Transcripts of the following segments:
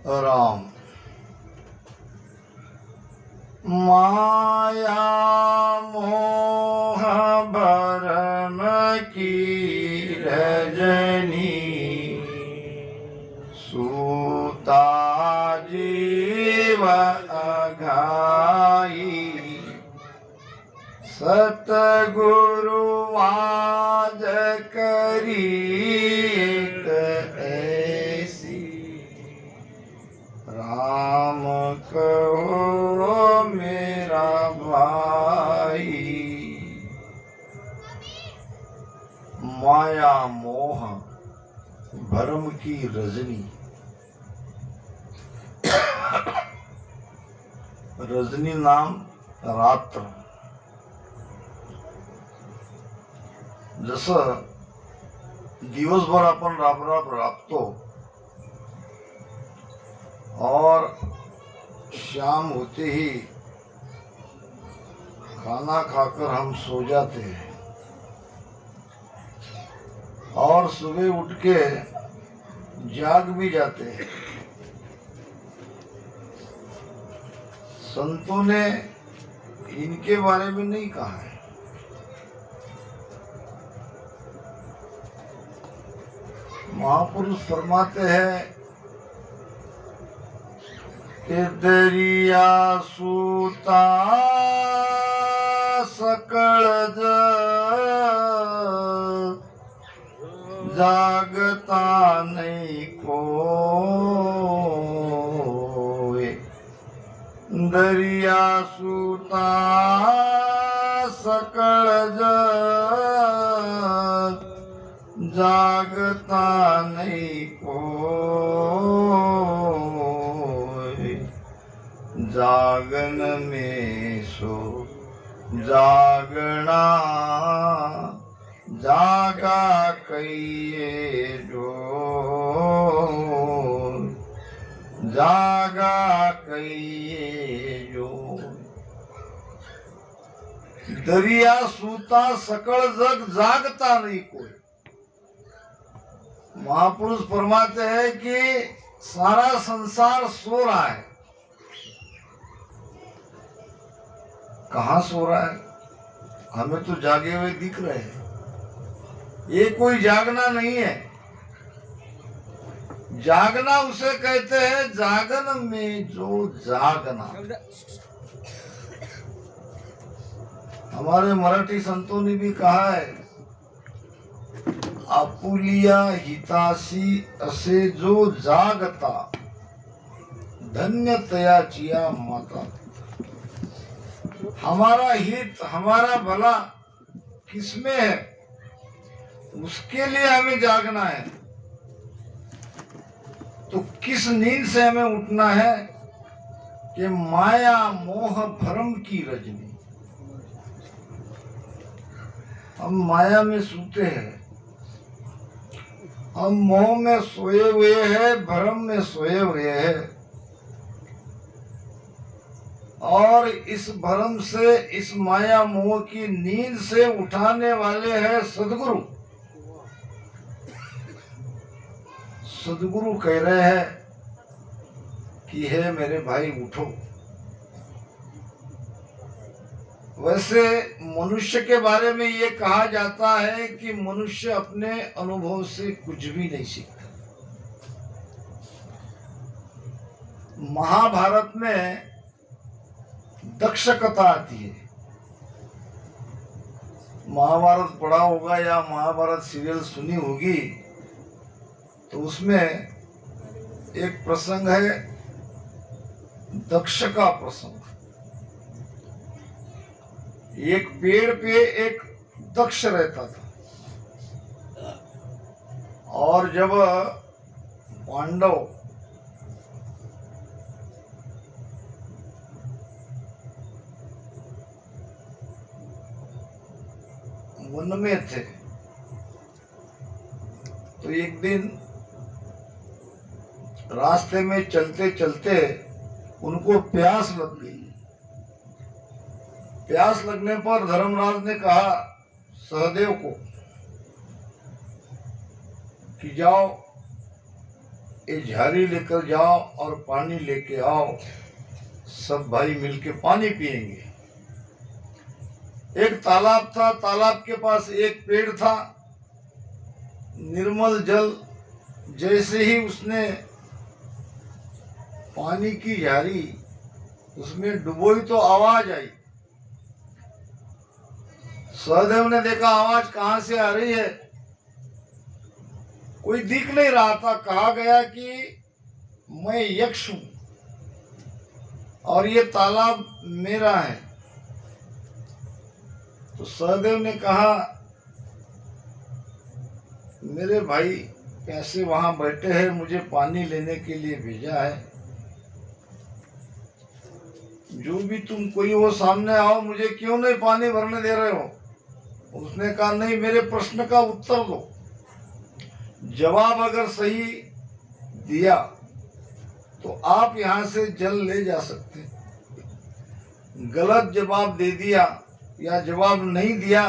राम। माया मोह भरम की रजनी, सूता जीव अघाई, सतगुरु आज करी एक ऐसी, राम कहो मेरा भाई। माया मोह भरम की रजनी, रजनी नाम रात्र। जसं दिवसभर आपण राब राबतो और शाम होते ही खाना खाकर हम सो जाते हैं और सुबह उठ के जाग भी जाते हैं। संतों ने इनके बारे में नहीं कहा है। महापुरुष फरमाते हैं कि दरिया सूता सकल जागता नहीं कोई, दरिया सूता सकल जागता नहीं कोई, जागन में सो जागना, जागा कहिए जो, जागा कहिए जो। दरिया सूता सकल जग जागता नहीं कोई। महापुरुष फरमाते हैं कि सारा संसार सो रहा है। कहाँ सो रहा है? हमें तो जागे हुए दिख रहे हैं। ये कोई जागना नहीं है। जागना उसे कहते हैं जागन में जो जागना। हमारे मराठी संतों ने भी कहा है, आपुलिया हिताशी असे जो जागता, धन्य तयाचिया माता। हमारा हित, हमारा भला किसमें है, उसके लिए हमें जागना है। तो किस नींद से हमें उठना है कि माया मोह भ्रम की रजनी। हम माया में सूते हैं, हम मोह में सोए हुए हैं, भ्रम में सोए हुए हैं और इस भ्रम से, इस माया मोह की नींद से उठाने वाले हैं सदगुरु। सदगुरु कह रहे हैं कि हे मेरे भाई उठो। वैसे मनुष्य के बारे में ये कहा जाता है कि मनुष्य अपने अनुभव से कुछ भी नहीं सीखता। महाभारत में दक्ष कथा आती है। महाभारत पढ़ा होगा या महाभारत सीरियल सुनी होगी, तो उसमें एक प्रसंग है दक्ष का प्रसंग। एक पेड़ पे एक दक्ष रहता था और जब पांडव वन में थे तो एक दिन रास्ते में चलते चलते उनको प्यास लग गई। प्यास लगने पर धर्मराज ने कहा सहदेव को कि जाओ ये झाड़ी लेकर जाओ और पानी लेके आओ, सब भाई मिलके पानी पिएंगे। एक तालाब था, तालाब के पास एक पेड़ था। निर्मल जल जैसे ही उसने पानी की झाड़ी उसमें डुबोई तो आवाज आई। सहदेव ने देखा आवाज कहां से आ रही है, कोई दिख नहीं रहा था। कहा गया कि मैं यक्ष हूं और ये तालाब मेरा है। तो सहदेव ने कहा मेरे भाई कैसे वहां बैठे हैं, मुझे पानी लेने के लिए भेजा है। जो भी तुम कोई हो सामने आओ, मुझे क्यों नहीं पानी भरने दे रहे हो? उसने कहा नहीं, मेरे प्रश्न का उत्तर दो। जवाब अगर सही दिया तो आप यहां से जल ले जा सकते। गलत जवाब दे दिया या जवाब नहीं दिया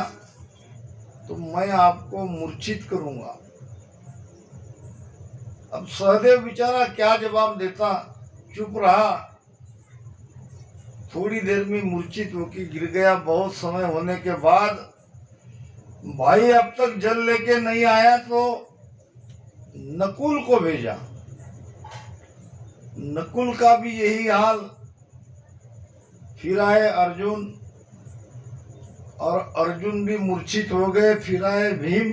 तो मैं आपको मूर्छित करूंगा। अब सहदेव बेचारा क्या जवाब देता, चुप रहा। थोड़ी देर में मूर्छित होकर गिर गया। बहुत समय होने के बाद भाई अब तक जल लेके नहीं आया तो नकुल को भेजा। नकुल का भी यही हाल। फिर आए अर्जुन और अर्जुन भी मूर्छित हो गए। फिर आए भीम,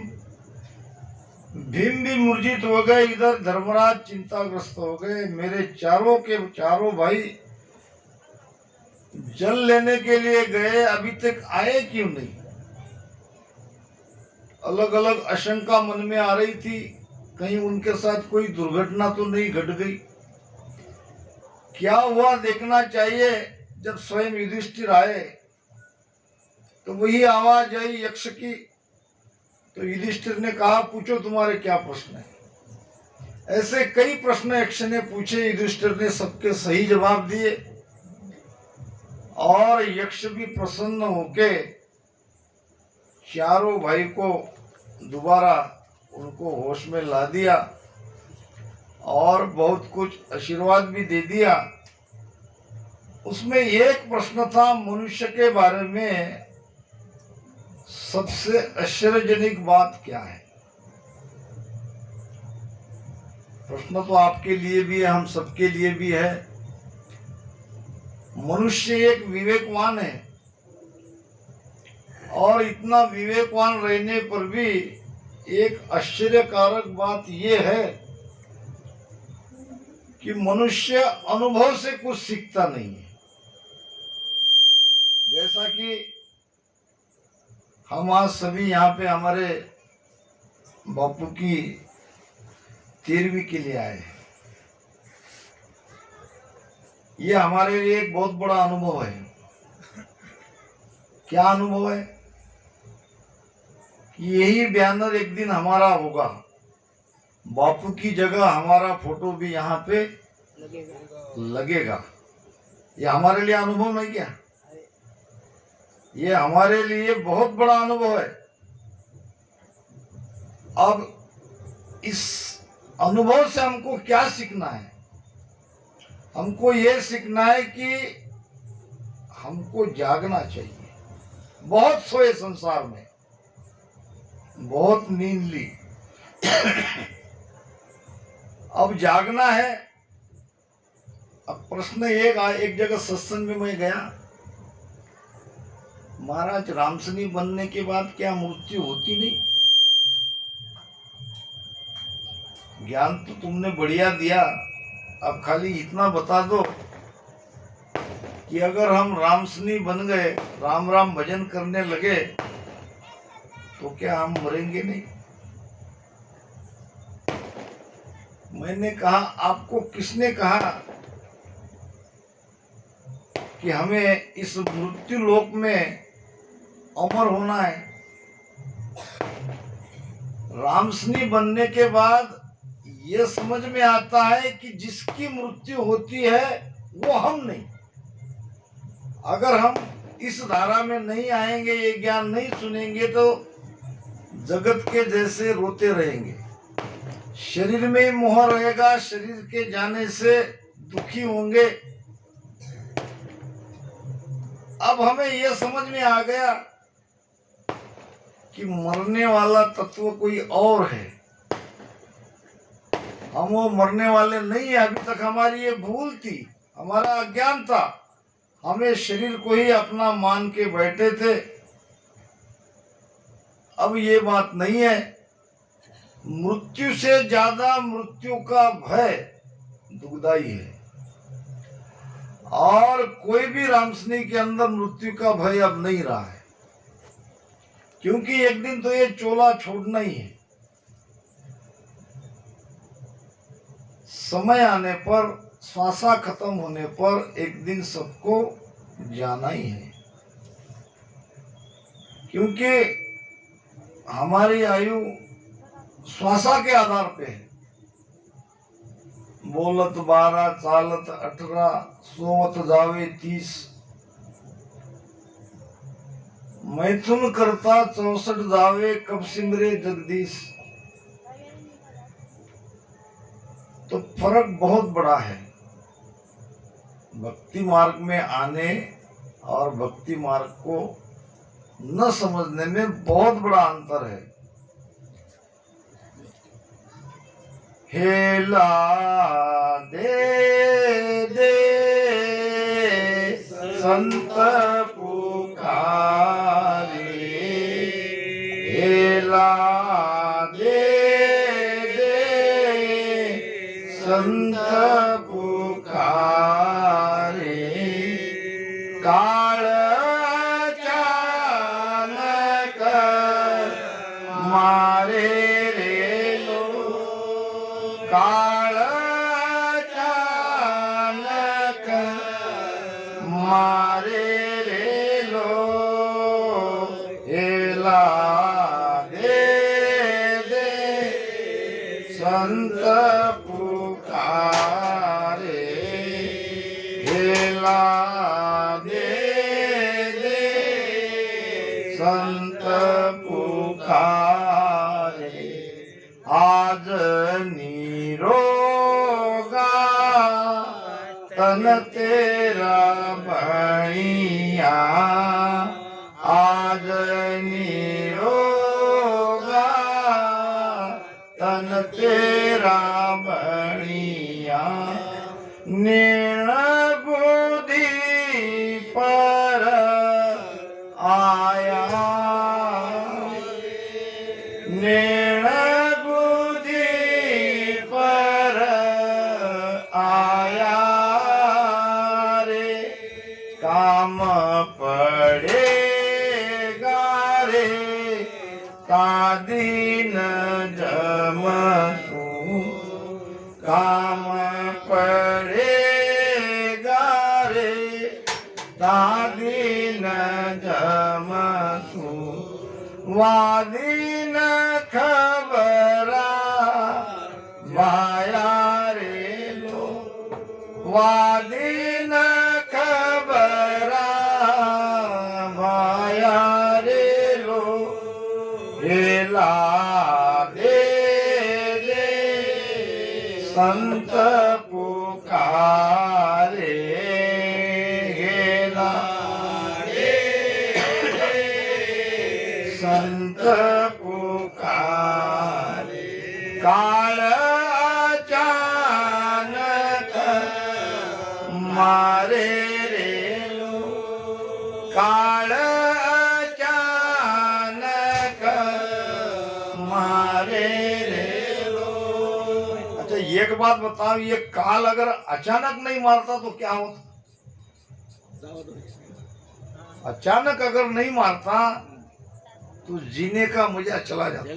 भीम भी मूर्छित हो गए। इधर धर्मराज चिंताग्रस्त हो गए। मेरे चारों के चारों भाई जल लेने के लिए गए, अभी तक आए क्यों नहीं? अलग अलग आशंका मन में आ रही थी, कहीं उनके साथ कोई दुर्घटना तो नहीं घट गई। क्या हुआ देखना चाहिए। जब स्वयं युधिष्ठिर आए तो वही आवाज आई यक्ष की। तो युधिष्ठिर ने कहा पूछो तुम्हारे क्या प्रश्न है। ऐसे कई प्रश्न यक्ष ने पूछे, युधिष्ठिर ने सबके सही जवाब दिए और यक्ष भी प्रसन्न होके चारों भाई को दोबारा उनको होश में ला दिया और बहुत कुछ आशीर्वाद भी दे दिया। उसमें एक प्रश्न था मनुष्य के बारे में, सबसे आश्चर्यजनक बात क्या है। प्रश्न तो आपके लिए भी है, हम सबके लिए भी है। मनुष्य एक विवेकवान है और इतना विवेकवान रहने पर भी एक आश्चर्यकारक बात यह है कि मनुष्य अनुभव से कुछ सीखता नहीं है। जैसा कि हम आज सभी यहाँ पे हमारे बापू की 13वीं के लिए आए, ये हमारे लिए एक बहुत बड़ा अनुभव है। क्या अनुभव है कि यही बैनर एक दिन हमारा होगा, बापू की जगह हमारा फोटो भी यहाँ पे लगेगा। ये हमारे लिए अनुभव नहीं क्या? ये हमारे लिए बहुत बड़ा अनुभव है। अब इस अनुभव से हमको क्या सीखना है? हमको ये सीखना है कि हमको जागना चाहिए। बहुत सोए संसार में, बहुत नींद ली, अब जागना है। अब प्रश्न एक जगह सत्संग में मैं गया, महाराज रामसनी बनने के बाद क्या मृत्यु होती नहीं? ज्ञान तो तुमने बढ़िया दिया, अब खाली इतना बता दो कि अगर हम रामसनी बन गए, राम राम भजन करने लगे, तो क्या हम मरेंगे नहीं? मैंने कहा आपको किसने कहा कि हमें इस मृत्यु लोक में अमर होना है? रामसनी बनने के बाद ये समझ में आता है कि जिसकी मृत्यु होती है वो हम नहीं। अगर हम इस धारा में नहीं आएंगे, ये ज्ञान नहीं सुनेंगे, तो जगत के जैसे रोते रहेंगे, शरीर में ही मोह रहेगा, शरीर के जाने से दुखी होंगे। अब हमें यह समझ में आ गया कि मरने वाला तत्व कोई और है, हम वो मरने वाले नहीं है। अभी तक हमारी ये भूल थी, हमारा अज्ञान था, हमें शरीर को ही अपना मान के बैठे थे। अब ये बात नहीं है। मृत्यु से ज्यादा मृत्यु का भय दुखदाई है, और कोई भी रामसनी के अंदर मृत्यु का भय अब नहीं रहा है, क्योंकि एक दिन तो ये चोला छोड़ना ही है। समय आने पर, श्वासा खत्म होने पर एक दिन सबको जाना ही है, क्योंकि हमारी आयु श्वासा के आधार पे है। बोलत 12, चालत 18, सोवत जावे 30, मैथुन करता 64 जावे, कब सिमरे जगदीश। तो फर्क बहुत बड़ा है भक्ति मार्ग में आने और भक्ति मार्ग को न समझने में बहुत बड़ा अंतर है। हेला दे दे संत पुकारे, हेला दे दे संत पुकारे, काल चानक मारे रे लो, काल चानक मारे रे लो, हेला दे दे संत पुकारे, हेला दे दे संत पुकारे। आज निरोगा तन तेरा बणिया, आज निरोगा तन तेरा बणिया, निर्ण बुद्धि पर आया, निर्ण बुद्धि पर आया रे, काम पड़ेगा रे कादीन जमसू, काम पड़ेगा रे दादीन जमसू, वादीन खबरा माया रे लो, वादीन खबरा माया रे लो, हेला दे दे संत पुकारे, हेला दे दे संत पुकारे, काल अचानक मारे रे लो, काल अचानक मारे रे लो। अच्छा एक बात बताओ, ये काल अगर अचानक नहीं मारता तो क्या होता? अचानक अगर नहीं मारता तो जीने का मजा चला जाता,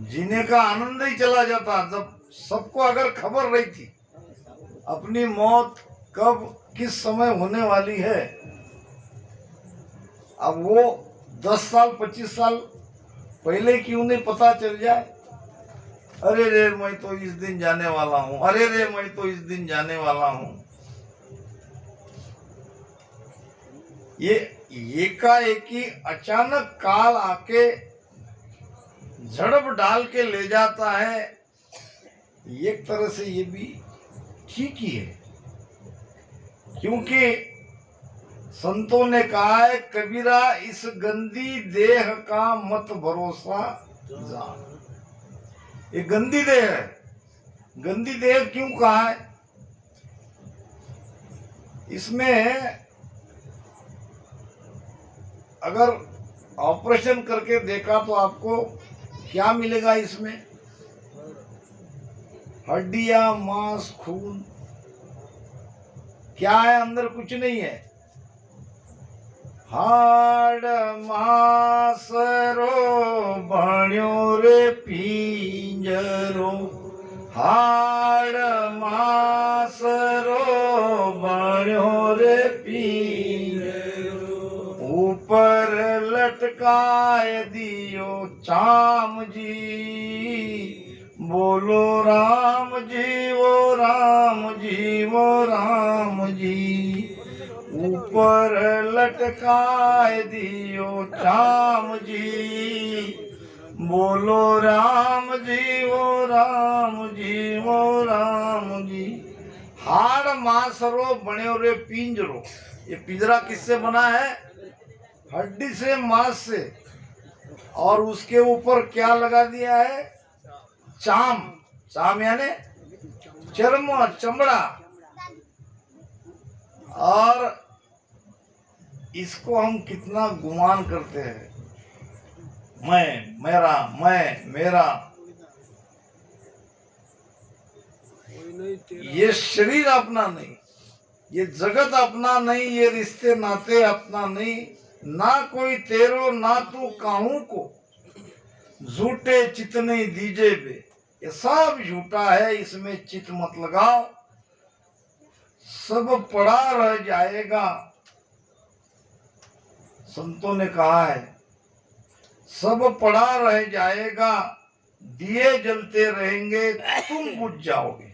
जीने का आनंद ही चला जाता। जब सबको अगर खबर रही थी अपनी मौत कब किस समय होने वाली है, अब वो 10 साल 25 साल पहले क्यों नहीं पता चल जाए, अरे रे मैं तो इस दिन जाने वाला हूँ, अरे रे मैं तो इस दिन जाने वाला हूँ। ये एकाएकी अचानक काल आके झड़प डाल के ले जाता है, एक तरह से ये भी ठीक ही है, क्योंकि संतों ने कहा है कबीरा इस गंदी देह का मत भरोसा जान। ये गंदी देह है। गंदी देह क्यों कहा है? इसमें अगर ऑपरेशन करके देखा तो आपको क्या मिलेगा? इसमें हड्डियां, मांस, खून, क्या है? अंदर कुछ नहीं है। हाड़ मासरो बण्यो रे पिंजरो, हाड़ मासरो बण्यो रे पिंजरो, ऊपर लटकाए दियो चाम जी, बोलो राम जी वो राम जी वो राम जी, ऊपर लटकाए दियो चाम जी, बोलो राम जी वो राम जी वो राम जी। हाड़ मासरो बण्यो रे पिंजरो, ये पिंजरा किससे बना है? हड्डी से, मांस से, और उसके ऊपर क्या लगा दिया है? चाम। चाम यानी चर्म, चमड़ा। और इसको हम कितना गुमान करते हैं, मैं, मेरा, मैं, मेरा। ये शरीर अपना नहीं, ये जगत अपना नहीं, ये रिश्ते नाते अपना नहीं, ना कोई तेरो ना तू काहू को, झूठे चित नहीं दीजे बे। ये सब झूठा है, इसमें चित मत लगाओ, सब पड़ा रह जाएगा। संतों ने कहा है सब पड़ा रह जाएगा, दिए जलते रहेंगे तुम बुझ जाओगे।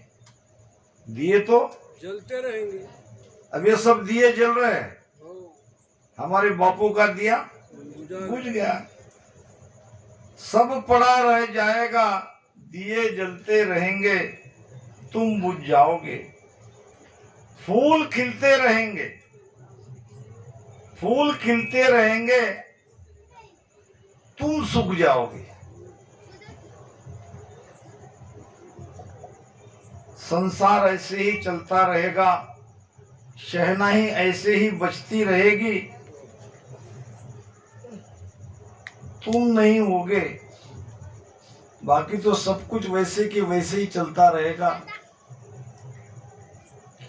दिए तो जलते रहेंगे। अब ये सब दिए जल रहे हैं, हमारे बापू का दिया बुझ गया। सब पड़ा रह जाएगा, दिए जलते रहेंगे तुम बुझ जाओगे। फूल खिलते रहेंगे, फूल खिलते रहेंगे तुम सूख जाओगे। संसार ऐसे ही चलता रहेगा, शहनाई ऐसे ही बजती रहेगी, तुम नहीं होगे। बाकी तो सब कुछ वैसे कि वैसे ही चलता रहेगा,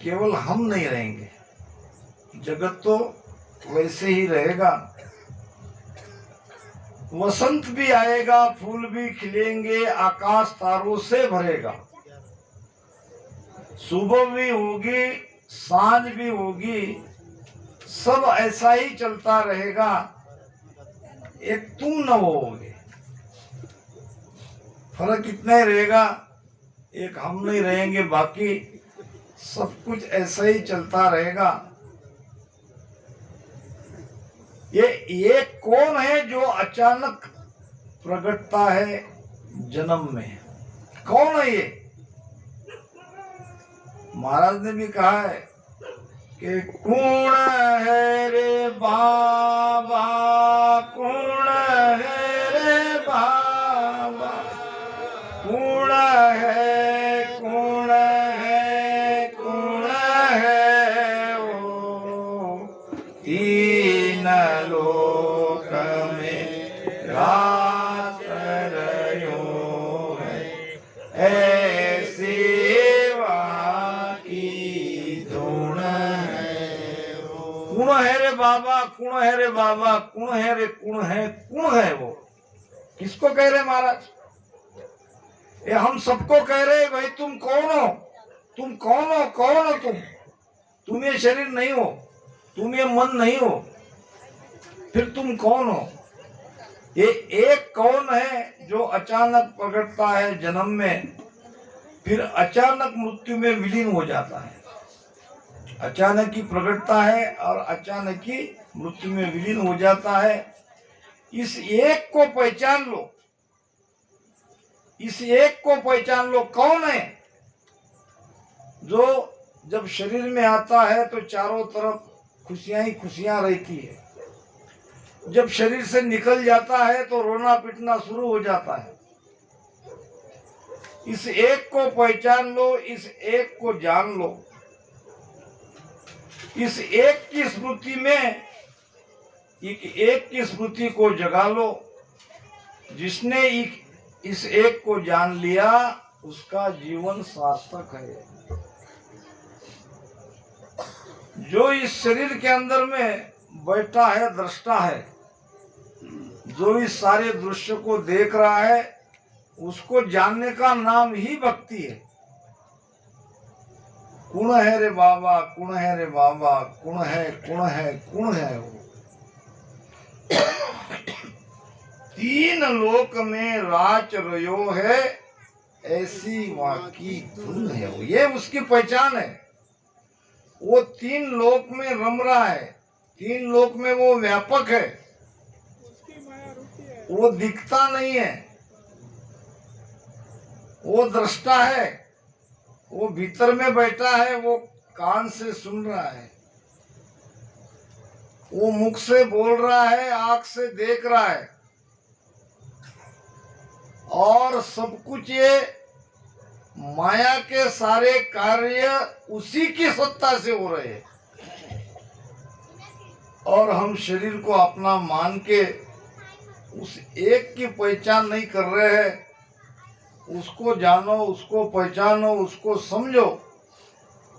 केवल हम नहीं रहेंगे। जगत तो वैसे ही रहेगा। वसंत भी आएगा, फूल भी खिलेंगे, आकाश तारों से भरेगा, सुबह भी होगी, सांझ भी होगी, सब ऐसा ही चलता रहेगा। एक तुम न होगे, फर्क इतना ही रहेगा, एक हम नहीं रहेंगे, बाकी सब कुछ ऐसा ही चलता रहेगा। ये कौन है जो अचानक प्रकटता है जन्म में? कौन है ये? महाराज ने भी कहा है कि कौन है रे बाबा, कौन है रे बाबा, कौन है, कौन है, कौन है वो तीन लोक में रात रहो है, ऐसी कुण है रे बाबा, कुण है रे बाबा, कुण है रे, कुण है, कुण है वो? किसको कह रहे महाराज? ये हम सबको कह रहे भाई तुम कौन हो? तुम कौन हो? कौन हो तुम? तुम ये शरीर नहीं हो, तुम ये मन नहीं हो, फिर तुम कौन हो? ये एक कौन है जो अचानक प्रकटता है जन्म में, फिर अचानक मृत्यु में विलीन हो जाता है। अचानक ही प्रकटता है और अचानक ही मृत्यु में विलीन हो जाता है। इस एक को पहचान लो, इस एक को पहचान लो। कौन है? जो जब शरीर में आता है तो चारों तरफ खुशियां ही खुशियां रहती है, जब शरीर से निकल जाता है तो रोना पीटना शुरू हो जाता है। इस एक को पहचान लो, इस एक को जान लो, इस एक की स्मृति में एक की स्मृति को जगा लो। जिसने इस एक को जान लिया उसका जीवन सार्थक है। जो इस शरीर के अंदर में बैठा है, दृष्टा है, जो इस सारे दृश्य को देख रहा है, उसको जानने का नाम ही भक्ति है। कुण है रे बाबा, कुण है रे बाबा, कुण है, कुण है, कुण है वो। तीन लोक में राच रयो है, ऐसी वाकी धुन है वो। ये उसकी पहचान है। वो तीन लोक में रम रहा है, तीन लोक में वो व्यापक है, वो दिखता नहीं है, वो दृष्टा है, वो भीतर में बैठा है, वो कान से सुन रहा है, वो मुख से बोल रहा है, आंख से देख रहा है, और सब कुछ ये माया के सारे कार्य उसी की सत्ता से हो रहे हैं। और हम शरीर को अपना मान के उस एक की पहचान नहीं कर रहे हैं। उसको जानो, उसको पहचानो, उसको समझो।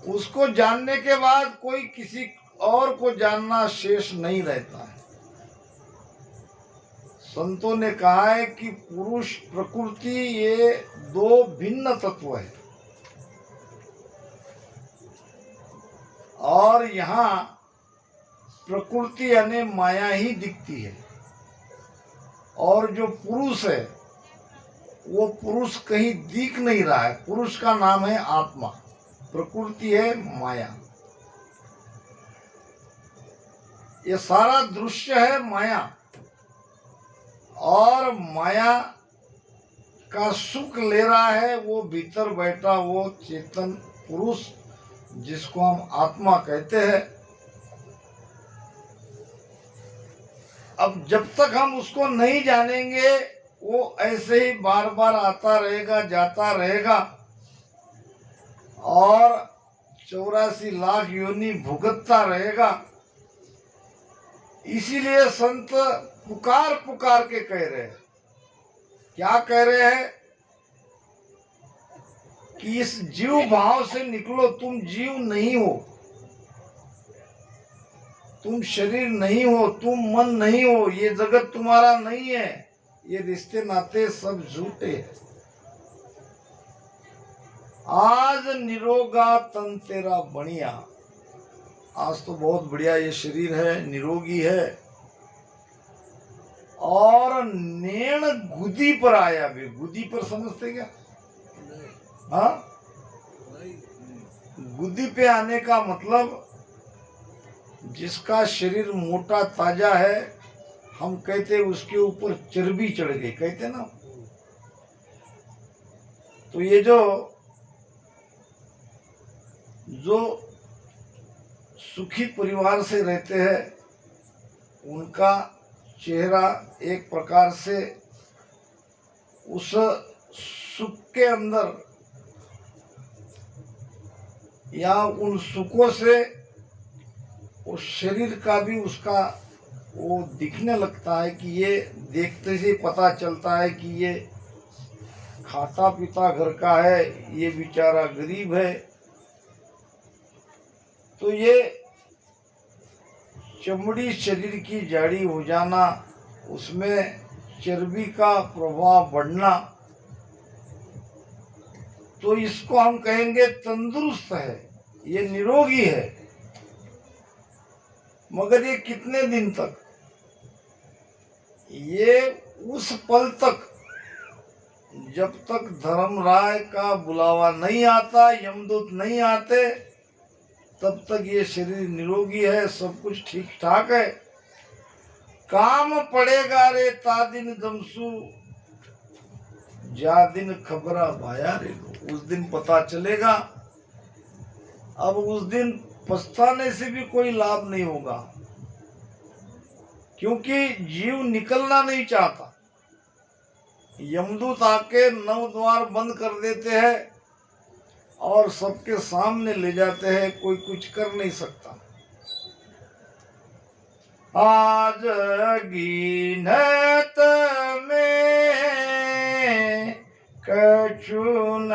उसको जानने के बाद कोई किसी और को जानना शेष नहीं रहता है। संतों ने कहा है कि पुरुष प्रकृति ये दो भिन्न तत्व है, और यहाँ प्रकृति यानी माया ही दिखती है, और जो पुरुष है वो पुरुष कहीं दिख नहीं रहा है। पुरुष का नाम है आत्मा, प्रकृति है माया। ये सारा दृश्य है माया, और माया का सुख ले रहा है वो भीतर बैठा वो चेतन पुरुष, जिसको हम आत्मा कहते हैं। अब जब तक हम उसको नहीं जानेंगे, वो ऐसे ही बार बार आता रहेगा, जाता रहेगा, और 84 लाख योनि भुगतता रहेगा। इसीलिए संत पुकार पुकार के कह रहे हैं। क्या कह रहे हैं? कि इस जीव भाव से निकलो। तुम जीव नहीं हो, तुम शरीर नहीं हो, तुम मन नहीं हो, ये जगत तुम्हारा नहीं है, ये रिश्ते नाते सब झूठे हैं। आज निरोगा तन तेरा बढ़िया। आज तो बहुत बढ़िया ये शरीर है, निरोगी है, और नेण गुदी पर आया भी। गुदी पर समझते क्या? हाँ, गुदी पे आने का मतलब जिसका शरीर मोटा ताजा है, हम कहते उसके ऊपर चर्बी चढ़ गई, कहते ना। तो ये जो सुखी परिवार से रहते हैं, उनका चेहरा एक प्रकार से उस सुख के अंदर या उन सुखों से उस शरीर का भी उसका वो दिखने लगता है कि ये देखते से पता चलता है कि ये खाता पीता घर का है, ये बेचारा गरीब है। तो ये चमड़ी शरीर की जाड़ी हो जाना, उसमें चर्बी का प्रभाव बढ़ना, तो इसको हम कहेंगे तंदुरुस्त है, ये निरोगी है। मगर ये कितने दिन तक? ये उस पल तक जब तक धर्मराय का बुलावा नहीं आता, यमदूत नहीं आते, तब तक ये शरीर निरोगी है, सब कुछ ठीक ठाक है। काम पड़ेगा रे तादिन जमसू, जा दिन खबरा भाया रे लो, उस दिन पता चलेगा। अब उस दिन पछताने से भी कोई लाभ नहीं होगा, क्योंकि जीव निकलना नहीं चाहता। यमदूत आके 9 द्वार बंद कर देते हैं और सबके सामने ले जाते हैं, कोई कुछ कर नहीं सकता। आज गिनत में कछु न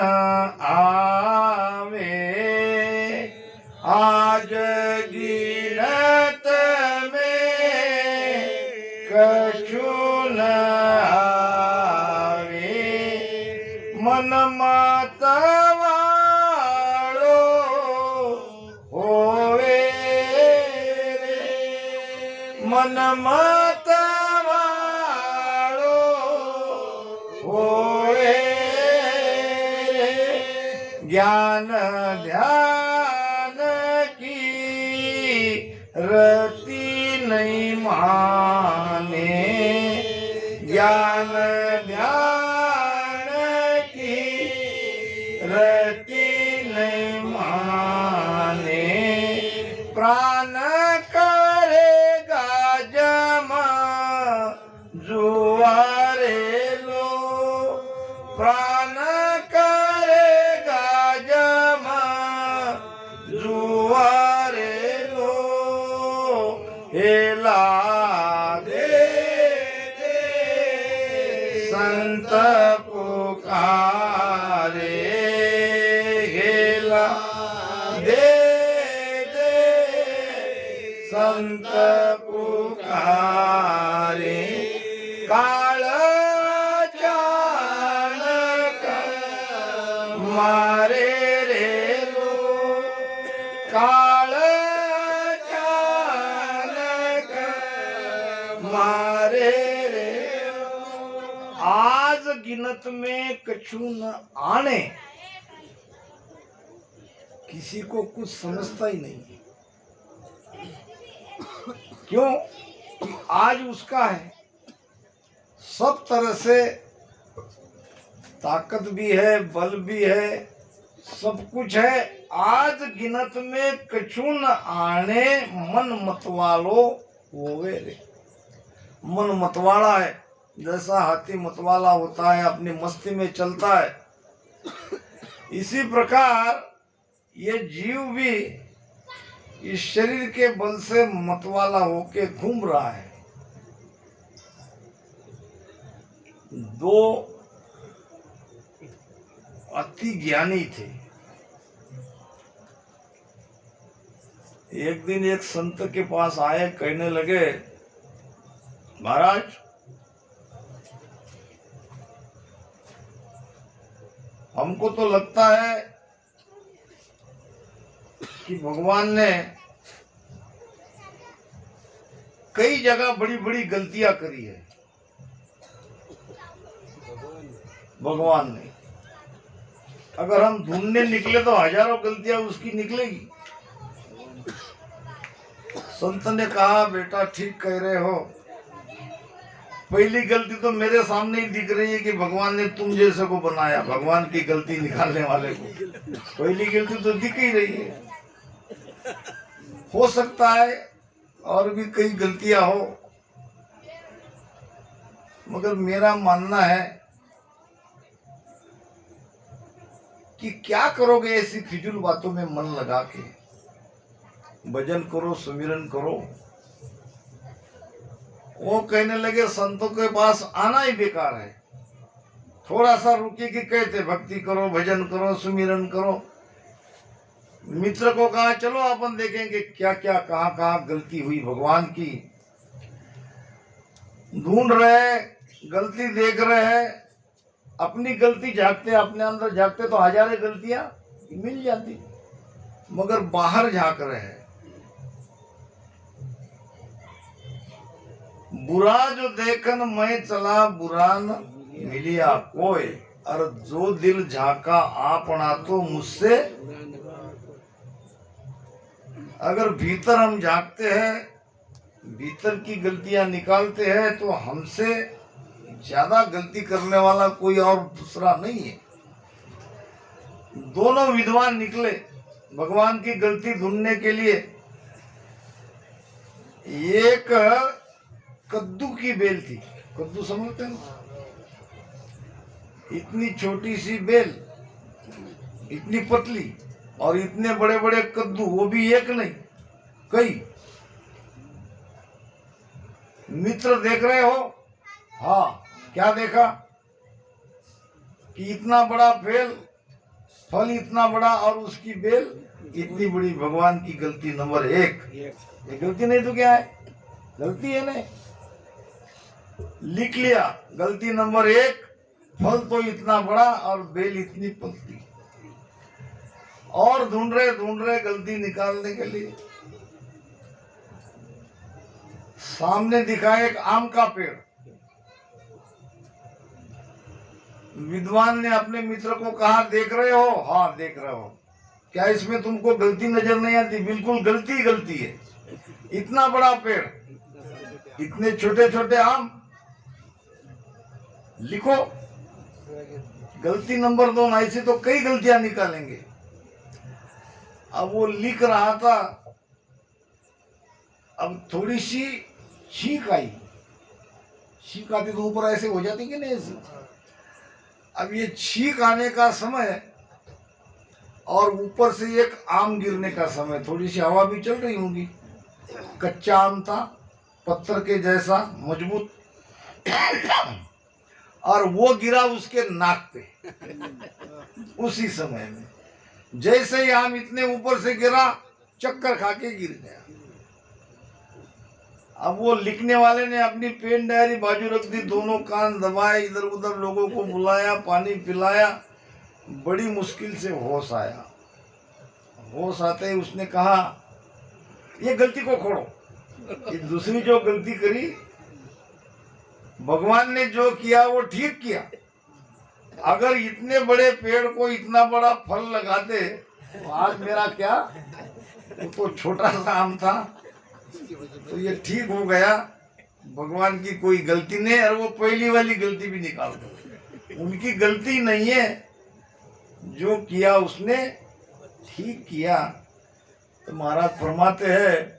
आवे, आज गिनत में कछु न आवे, मन मतवालो होवे रे, मन मतवालो होवे, ज्ञान ध्यान की रति नहीं माने, ज्ञान ध्यान की रति नहीं माने, प्राण करेगा जमा जुआरे लो, प्राण करेगा जमा जुआरे लो, हेला दे दे संत पुकारे, हेला दे दे संत पुकारे, काळ चाणक मारे रे लो, काळ चाणक मारे रे लो, आज गिनत में कछु न आने। किसी को कुछ समझता ही नहीं, क्यों कि आज उसका है, सब तरह से ताकत भी है, बल भी है, सब कुछ है। आज गिनत में कछु न आने, मन मतवालो होवे रे। मन मतवाला है, जैसा हाथी मतवाला होता है, अपनी मस्ती में चलता है, इसी प्रकार ये जीव भी इस शरीर के बल से मतवाला होके घूम रहा है। दो अति ज्ञानी थे। एक दिन एक संत के पास आए, कहने लगे, महाराज हमको तो लगता है कि भगवान ने कई जगह बड़ी बड़ी गलतियां करी है। भगवान ने, अगर हम ढूंढने निकले तो हजारों गलतियां उसकी निकलेगी। संत ने कहा, बेटा ठीक कह रहे हो, पहली गलती तो मेरे सामने ही दिख रही है कि भगवान ने तुम जैसे को बनाया, भगवान की गलती निकालने वाले को पहली गलती तो दिख ही रही है। हो सकता है और भी कई गलतियां हो, मगर मेरा मानना है कि क्या करोगे ऐसी फिजूल बातों में मन लगा के। भजन करो, सुमिरन करो। वो कहने लगे, संतों के पास आना ही बेकार है, थोड़ा सा रुके कि कहते भक्ति करो, भजन करो, सुमिरन करो। मित्र को कहा, चलो अपन देखेंगे क्या क्या कहाँ कहाँ गलती हुई भगवान की। ढूंढ रहे, गलती देख रहे हैं, अपनी गलती झांकते, अपने अंदर झांकते तो हजारों गलतियां मिल जाती, मगर बाहर झांक रहे हैं। बुरा जो देखन मैं चला, बुरा न मिलिया कोई, और जो दिल झांका आपना तो मुझसे। अगर भीतर हम झांकते हैं, भीतर की गलतियां निकालते हैं, तो हमसे ज्यादा गलती करने वाला कोई और दूसरा नहीं है। दोनों विद्वान निकले भगवान की गलती ढूंढने के लिए। एक कद्दू की बेल थी, कद्दू समझते हैं, इतनी छोटी सी बेल, इतनी पतली, और इतने बड़े बड़े कद्दू, वो भी एक नहीं कई। मित्र देख रहे हो? हाँ, क्या देखा कि इतना बड़ा बेल, फल इतना बड़ा और उसकी बेल इतनी बड़ी। भगवान की गलती नंबर 1। ये गलती नहीं तो क्या है? गलती है नहीं, लिख लिया। गलती नंबर 1, फल तो इतना बड़ा और बेल इतनी पतली। और ढूंढ रहे गलती निकालने के लिए। सामने दिखा एक आम का पेड़। विद्वान ने अपने मित्र को कहा, देख रहे हो? हाँ देख रहे हो। क्या इसमें तुमको गलती नजर नहीं आती? बिल्कुल गलती है। इतना बड़ा पेड़, इतने छोटे छोटे आम, लिखो गलती नंबर 2। ऐसे तो कई गलतियां निकालेंगे। अब वो लिख रहा था, अब थोड़ी सी छींक आई। छींक आती तो ऊपर ऐसे हो जाती कि नहीं ऐसे। अब ये छींक आने का समय और ऊपर से एक आम गिरने का समय, थोड़ी सी हवा भी चल रही होगी। कच्चा आम था, पत्थर के जैसा मजबूत, और वो गिरा उसके नाक पे। उसी समय में जैसे ही आम इतने ऊपर से गिरा, चक्कर खा के गिर गया। अब वो लिखने वाले ने अपनी पेन डायरी बाजू रख दी, दोनों कान दबाए, इधर उधर लोगों को बुलाया, पानी पिलाया। बड़ी मुश्किल से होश आया। होश आते ही उसने कहा, ये गलती को छोड़ो, ये दूसरी जो गलती करी, भगवान ने जो किया वो ठीक किया। अगर इतने बड़े पेड़ को इतना बड़ा फल लगाते तो आज मेरा क्या, वो तो छोटा सा आम था। तो ये ठीक हो गया। भगवान की कोई गलती नहीं। और वो पहली वाली गलती भी निकाल दो, उनकी गलती नहीं है, जो किया उसने ठीक किया। तो महाराज फरमाते हैं,